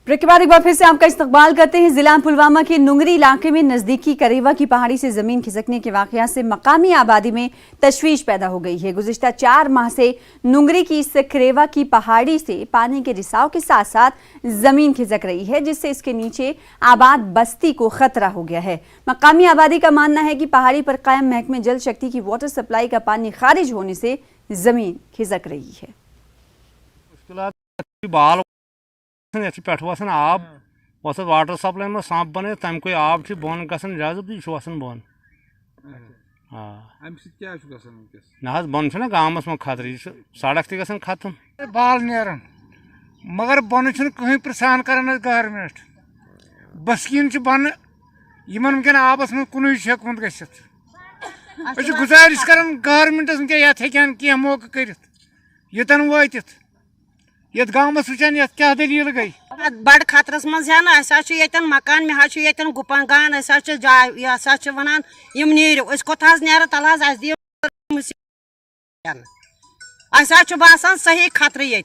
Break के बाद एक बार फिर से आपका इस्तकबाल करते हैं। जिला पुलवामा के नुंगरी इलाके में नजदीकी करेवा की पहाड़ी से जमीन खिसकने के वाकया से मकामी आबादी में तशवीश पैदा हो गई है। गुज़िश्ता 4 माह से नुंगरी की इस करेवा की पहाड़ी से पानी के रिसाव के साथ साथ जमीन खिसक रही है, जिससे इसके नीचे आबाद बस्ती को खतरा हो गया है। मकामी आबादी का मानना है कि पहाड़ी पर कायम महकमे जल शक्ति की वाटर सप्लाई का पानी खारिज होने से जमीन खिसक रही है। पे आब वाटर सप्लाई में सांप बने तम कोई आब बोन गसन जब यह बोन ना बोन गामस में खतर यह सड़क तक खत्म बाल नेरन मगर बन कहीं प्रसान कर गवर्नमेंट बस्कीन बन वन आबस में कुन हेकुत गि गुजारिश कर गवर्नमेंटस वह मौका कर यन वात ये गामस वुचान ये क्या दलील गई बड़ खतरस मज यन मकान मे गुपन गान जाय वन नीरो कोत नीर तल दियो बासान सही खतर ये।